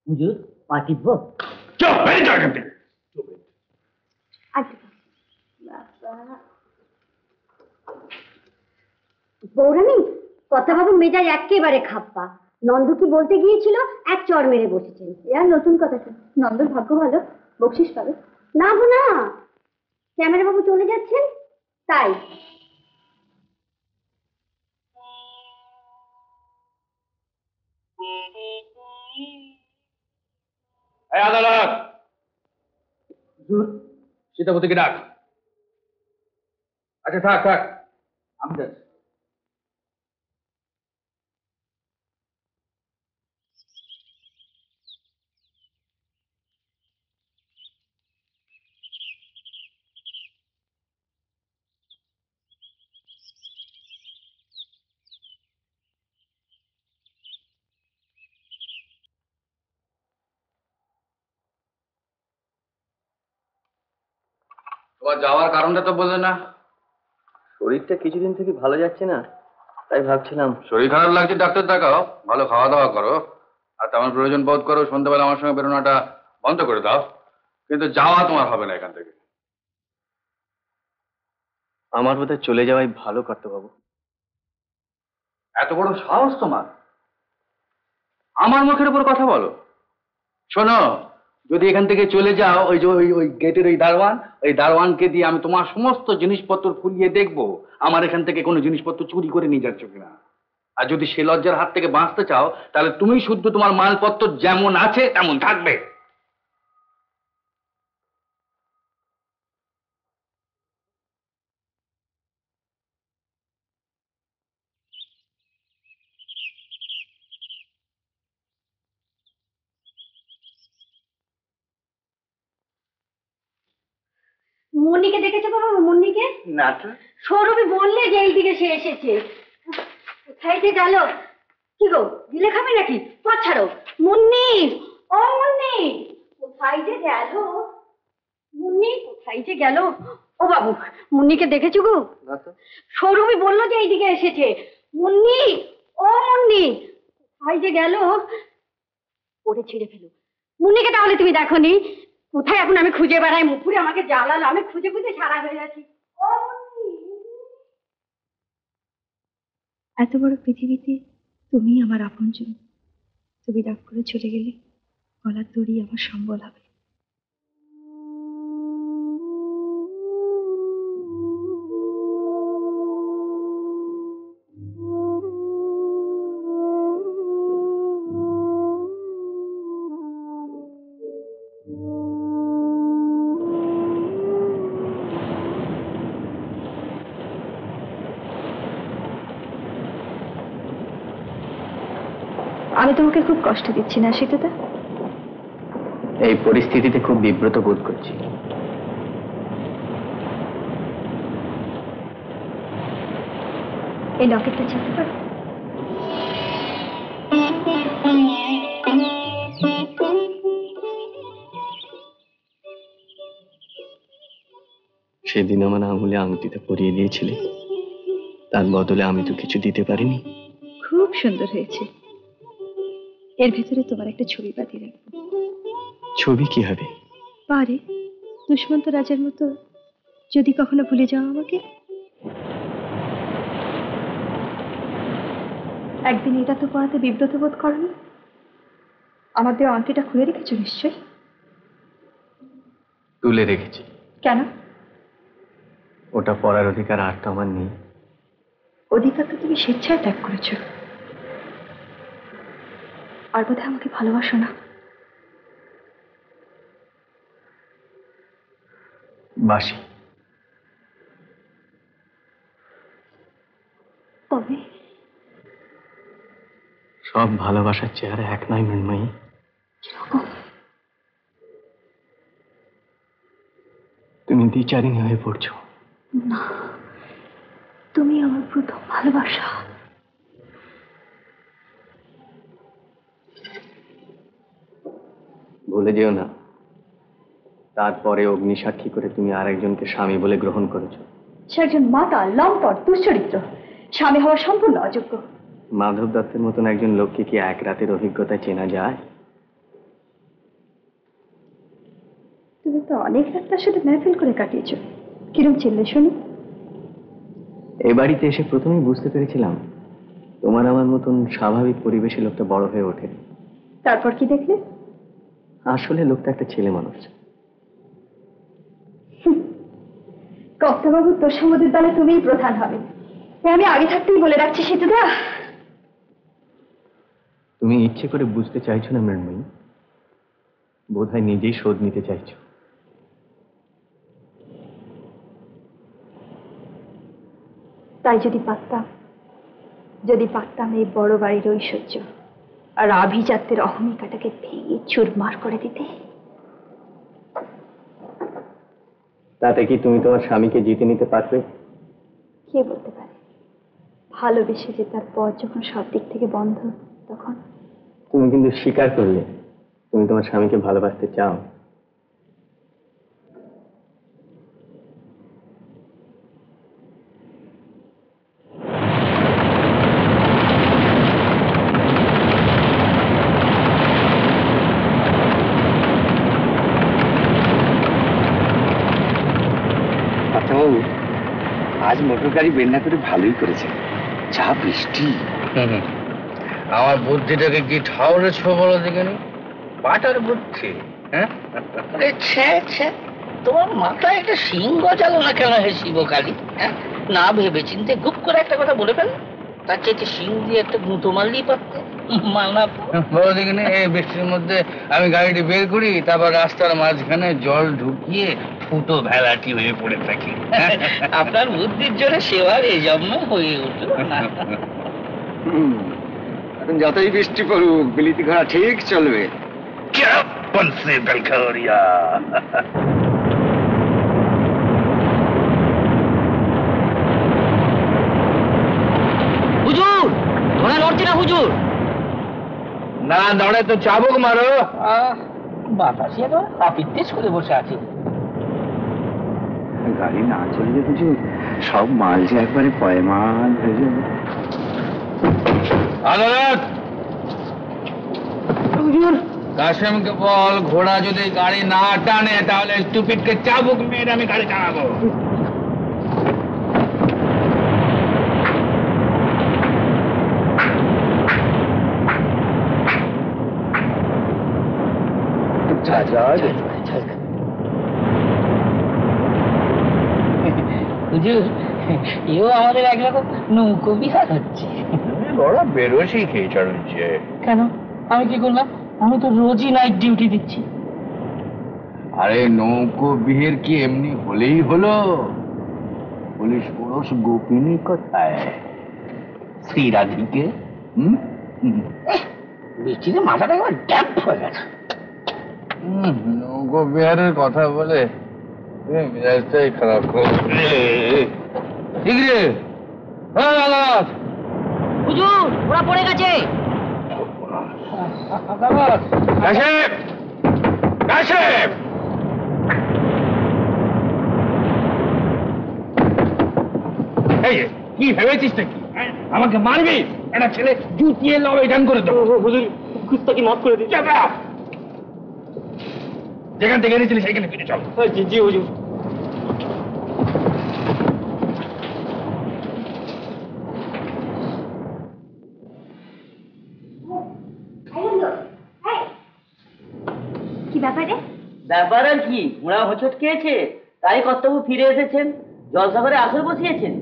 হুজুর পা টিপব? চুপ বেরিয়ে যাও এখান থেকে। বৌরানী, কথা ভাবো মেজাজ একেবারে খাপ্পা। নন্দ কি বলতে গিয়েছিল, এক চড় মেরে বসেছেন। আর নতুন কথা কি, নন্দর ভাগ্য ভালো, বকশিস পাবে। না গো না, ক্যামেরা বাবু চলে যাচ্ছেন তাই। আদালত সীতাপতিকে ডাক। আচ্ছা থাক থাক, আমি যাচ্ছি। তোমার যাওয়ার কারণটা তো বললে না। শরীরটা কিছুদিন থেকে ভালো যাচ্ছে না, তাই ভাবছিলাম। শরীর খারাপ লাগছে ডাক্তার দেখাও, ভালো খাওয়া দাওয়া করো, আর তেমন প্রয়োজন বোধ করো সন্ধ্যাবেলা আমার সঙ্গে বেরোনোটা বন্ধ করে দাও, কিন্তু যাওয়া তোমার হবে না এখান থেকে। আমার বোধহয় চলে যাওয়াই ভালো কর্তাবাবু। এত বড় সাহস তোমার, আমার মুখের উপর কথা বলো? শোনো, যদি এখান থেকে চলে যাও, ওই যে ওই গেটের ওই দারোয়ানকে দিয়ে আমি তোমার সমস্ত জিনিসপত্র খুলিয়ে দেখবো আমার এখান থেকে কোনো জিনিসপত্র চুরি করে নিয়ে যাচ্ছ কিনা। আর যদি সে লজ্জার হাত থেকে বাঁচতে চাও, তাহলে তুমি শুদ্ধ তোমার মালপত্র যেমন আছে তেমন থাকবে। মুন্নিকে দেখেছো বাবা? মুন্নিকে না তো। সৌরভী বললে যে এইদিকে সে এসেছে। কোথায় যে গেল? কি গো, দিলে খাবে নাকি? পথ ছাড়ো। মুন্নি, ও মুন্নি, কোথায় যে গেল? মুন্নি কোথায় যে গেল? ও বাবু, মুন্নিকে দেখেছো গো? সৌরভী বললো যে এইদিকে এসেছে। মুন্নি, ও মুন্নি, কোথায় যে গেল? ওরে ছিঁড়ে ফেলো। মুন্নিকে তাহলে তুমি দেখোনি? কোথায় এখন আমি খুঁজে বেড়াই, মুখুরে আমাকে জ্বালালো, আমি খুঁজে খুঁজে সারা হয়ে যাচ্ছি। এত বড় পৃথিবীতে তুমি আমার আপনজন, তুমি রাগ করে চলে গেলে গলার দড়ি আমার সম্বল হবে। আমি তোমাকে খুব কষ্ট দিচ্ছি না সীতাদা? এই পরিস্থিতিতে খুব বিব্রত বোধ করছি। এই লকেটটা চাইতে পারো? সেদিন আমার আঙুলে আংটিটা পরিয়ে দিয়েছিলে, তার বদলে আমি তো কিছু দিতে পারিনি। খুব সুন্দর হয়েছে। এর ভেতরে তোমার একটা ছবি বাঁধিয়ে রাখবো। ছবি কি হবে? পারে দুষ্মন্ত রাজার মতো যদি কখনো ভুলে যাও আমাকে। একদিন এটা তো পড়াতে বিব্রত বোধ করনি? আমার দেওয়া আংটিটা খুলে রেখেছো নিশ্চয়ই? তুলে রেখেছি। কেন? ওটা পড়ার অধিকার আর তো আমার নেই। অধিকার তো তুমি স্বেচ্ছায় ত্যাগ করেছো। আর বোধহয় আমাকে ভালোবাসো না। বাসি। তবে সব ভালোবাসার চেহারা এক নয় মৃন্ময়ী। তুমি দ্বিচারিণী হয়ে পড়ছো। না, তুমি আমার প্রথম ভালোবাসা। ভুলে যেও না, তারপরে অগ্নিসাক্ষী করে তুমি আরেকজনকে স্বামী বলে গ্রহণ করেছো। সে একজন মাতাল, লম্পট, দুশ্চরিত্র, স্বামী হওয়া সম্পূর্ণ অযোগ্য। মাধব দত্তের মতন একজন লোককে কি এক রাতের অভিজ্ঞতায় চেনা যায়? তুমি তো অনেক রাত তার সাথে মেহফিল করে কাটিয়েছো। কিরম চিনলে শুনি? এই বাড়িতে এসে প্রথমেই বুঝতে পেরেছিলাম তোমার আমার মতন স্বাভাবিক পরিবেশে লোকটা বড় হয়ে ওঠে। তারপর কি দেখলে? আসলে লোকটা একটা ছেলে মানুষ। কর্তাবাবু তোর সম্মতির দলে তুমিই প্রধান হবে, আমি আগে থাকতেই বলে রাখছি সেতুদা। তুমি ইচ্ছে করে বুঝতে চাইছো না মৃন্ময়ী, বোধহয় নিজেই শোধ নিতে চাইছো। তাই যদি পারতাম এই বড় বাড়ির ঐশ্বর্য আর আভিজাত্যের অহমিকাটাকে ভেঙে চুরমার করে দিতে। তাতে কি তুমি তোমার স্বামীকে জিতে নিতে পারবে? কে বলতে পারে, ভালোবেসে যে তার পর যখন সব দিক থেকে বন্ধ, তখন। তুমি কিন্তু স্বীকার করলে তুমি তোমার স্বামীকে ভালোবাসতে চাও। আজ মোটর গাড়ি বের না করে ভালোই করেছে, যা বৃষ্টি। আমার বুদ্ধিটাকে কি ঠাউরেছ বলো দেখিনি, বাটার বুদ্ধি। হ্যাঁ, তোমার মাথায় একটা শিং গজালো না কেন হে শিবকালী? না ভেবে চিন্তে গুপ করে একটা কথা বলে ফেল, তার চাইতে শিং দিয়ে একটা গুঁতো মারলেই পারতে। বলো দেখিনি, এই বৃষ্টির মধ্যে আমি গাড়িটি বের করি, তারপর রাস্তার মাঝখানে জল ঢুকিয়ে ফুটো ভেলাটি হয়ে পড়ে থাকি। আপনার বুদ্ধির জোরে সেবার এই জন্ম হয়ে উঠল না। এখন যতই বৃষ্টি পড়ুক বিলিতি ঘোড়া ঠিক চলবে। হুজুর, ঘোড়া নড়ছে না হুজুর। না নড়ে তো চাবুক মারো। বাতাসে তো হাপিত্তেশ করে বসে আছে। গাড়ি না চললে কিছু সব মাল যে একবারে পয়মাল হয়ে যাবে। আদালত, কাশেমকে বল ঘোড়া যদি গাড়ি না টানে তাহলে স্টুপিডকে চাবুক মেরে আমি গাড়ি চালাবো। হুজুর, এও আমাদের একরকম নৌকো বিহার হচ্ছে। বড় বেরোসি খেয়ে চড়ছে। কেন, আমি কি করলাম? আমি তো রোজই নাইট ডিউটি দিচ্ছি। আরে নৌকো বিহের কি এমনি হলেই হলো? পুলিশ পুরুষ গোপিনী কোথায়? শ্রীরাধিকে। বৃষ্টিতে মাথাটা একবার ড্যাপ হয়ে গেছে। নৌকো বিহারের কথা বলে মেজাজটাই খারাপ করে। ঠিক রে? হুজুর, ওরা পড়ে গেছে। কাশেম, কাশেম, এই কি ভেবেছিস নাকি? আমাকে মারবি? একটা ছেলে জুতিয়ে লবে গান করে দেবো। হুজুর, কুস্তাকি মাফ করে দিন। যেখান থেকে এনেছিলি সেখানে ফিরে চল। জি জি হুজুর। কি ব্যাপারে? ব্যাপার আর কি, ঘোড়া হোঁচট খেয়েছে, তাই কর্তব্য ফিরে এসেছেন, জলসাগরে আসর বসিয়েছেন।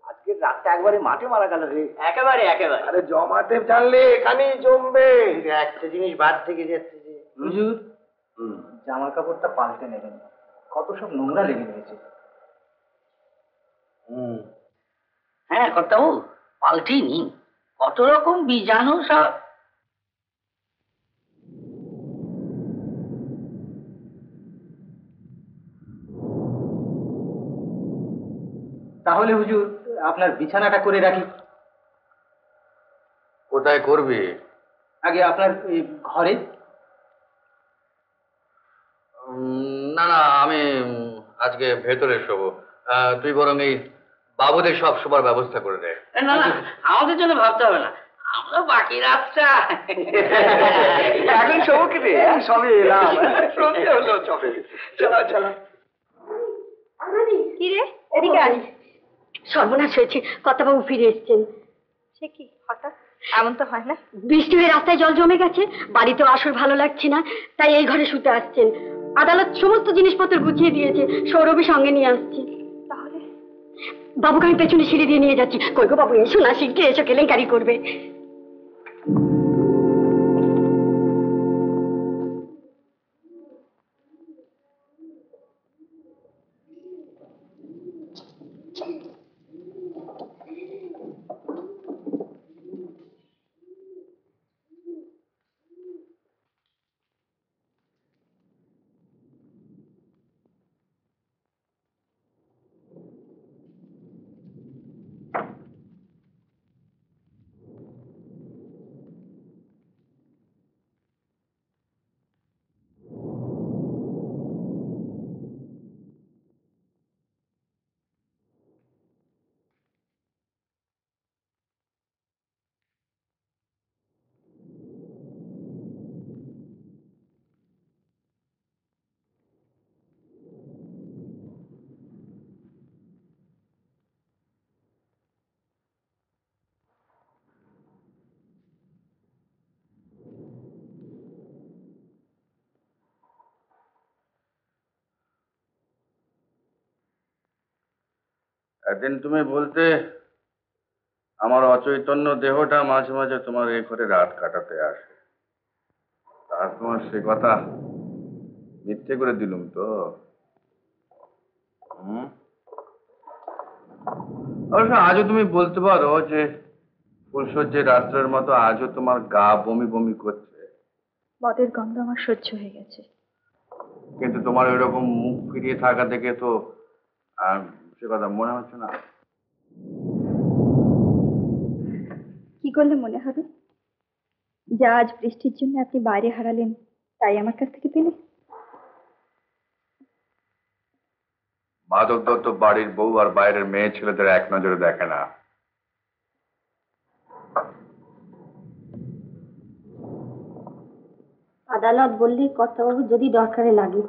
আজকের রাতটা একবারে মাঠে মারা গেল রে। একেবারে। আরে জমাতে জানলে এখানেই জমবে। একটা জিনিস বাদ থেকে যাচ্ছে যে হুজুর, জামা কাপড়টা পাল্টে নেবেন, কত সব নোংরা লেগে রয়েছে। হ্যাঁ কর্তাবু, পাল্টেই নি, কত রকম বীজাণু সব। তাহলে হুজুর আপনার বিছানাটা করে রাখি। কোথায় করবি? আগে আপনার ঘরে। না না, আমি আজকে ভেতরে শোবো। তুই বরং এই বাবুদের সব শোবার ব্যবস্থা করে দে। না না, আমাদের জন্য ভাবতে হবে না, আমরা বাকি রাতটা এখন শোক রে, সবে এলাম, সন্ধে হলো সবে। চলো চলো। কি রে, এদিকে আয়। সর্বনাশ হয়েছে, কর্তাবাবু ফিরে এসেছেন। সে কি হঠাৎ? এমন তো হয় না। বৃষ্টি হয়ে রাস্তায় জল জমে গেছে, বাড়িতেও আসর ভালো লাগছে না, তাই এই ঘরে শুতে আসছেন। আদালত সমস্ত জিনিসপত্র গুছিয়ে দিয়েছে, সৌরভী সঙ্গে নিয়ে আসছে। তাহলে বাবুকে আমি পেছনে সিঁড়ি দিয়ে নিয়ে যাচ্ছি। কই গো বাবু, এসো না, শিগগির এসো, কেলেঙ্কারি করবে। একদিন তুমি বলতে আমার অচৈতন্য দেহটা মাঝে মাঝে তোমার এই ঘরে রাত কাটাতে আসে। আর তোমার সে কথা মিথ্যে করে দিলুম তো? অবশ্য আজও তুমি বলতে পারো যে ফুলসজ্জের রাত্রের মতো আজও তোমার গা বমি বমি করছে, মদের গন্ধ আমার সহ্য হয়ে গেছে। কিন্তু তোমার ওইরকম মুখ ফিরিয়ে থাকা দেখে তো সে কথা মনে হচ্ছে না। কি করলে মনে হবে যা আজ বৃষ্টির জন্য আপনি বাইরে হারালেন তাই আমার কাছ থেকে পেলে? মাধব দত্ত বাড়ির বউ আর বাইরের মেয়ে ছেলেদের এক নজরে দেখে না। আদালত বললি কর্তাবাবু যদি দরকারে লাগে।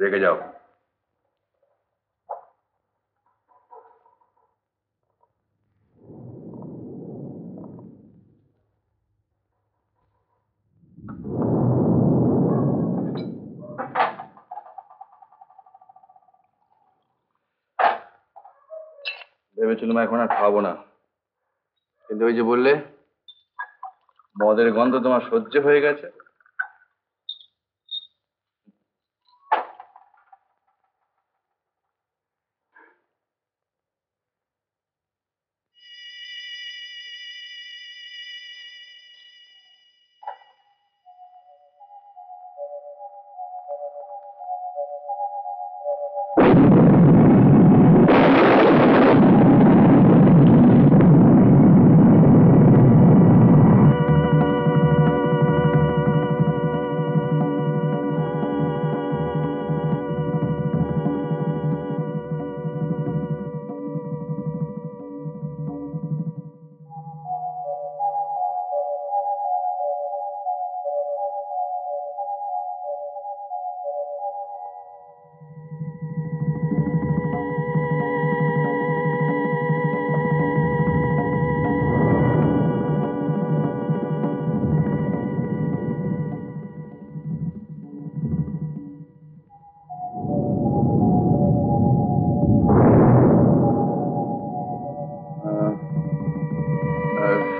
রেখে যাও। ভেবেছিলাম এখন আর খাবো না, কিন্তু ওই যে বললে মদের গন্ধ তোমার সহ্য হয়ে গেছে।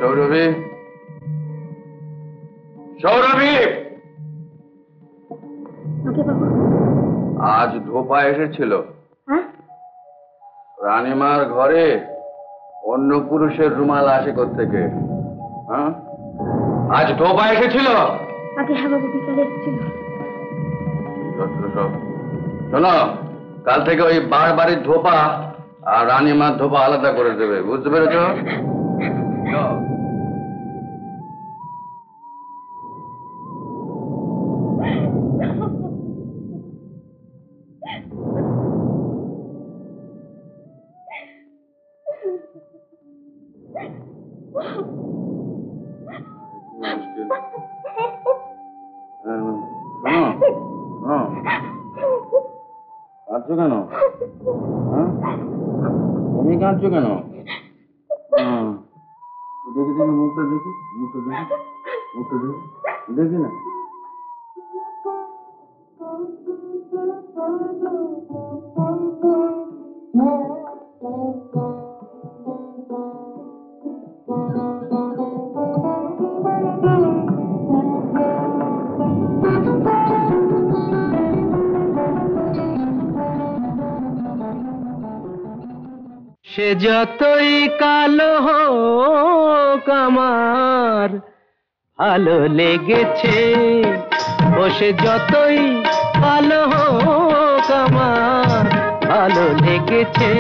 সৌরভী, সৌরভী, আজ ধোপা এসেছিল। হ্যাঁ, রানীমার ঘরে অন্য পুরুষের রুমাল আসে কোত্থেকে? হ্যাঁ, আজ ধোপা এসেছিল। আগে হ্যাঁ বাবু, বিকালে এসেছিল। শোনো, কাল থেকে ওই বাড়ির ধোপা আর রানীমার ধোপা আলাদা করে দেবে, বুঝতে পেরেছো? কাঁদছো কেন? তুমি কাঁদছো কেন? দেখি দেখি মুখটা দেখি, মুখটা দেখি, মুখটা দেখি, দেখি না। সে যতই কালো হোক আমার ভালো লেগেছে, ও সে যতই কালো হোক আমার ভালো লেগেছে।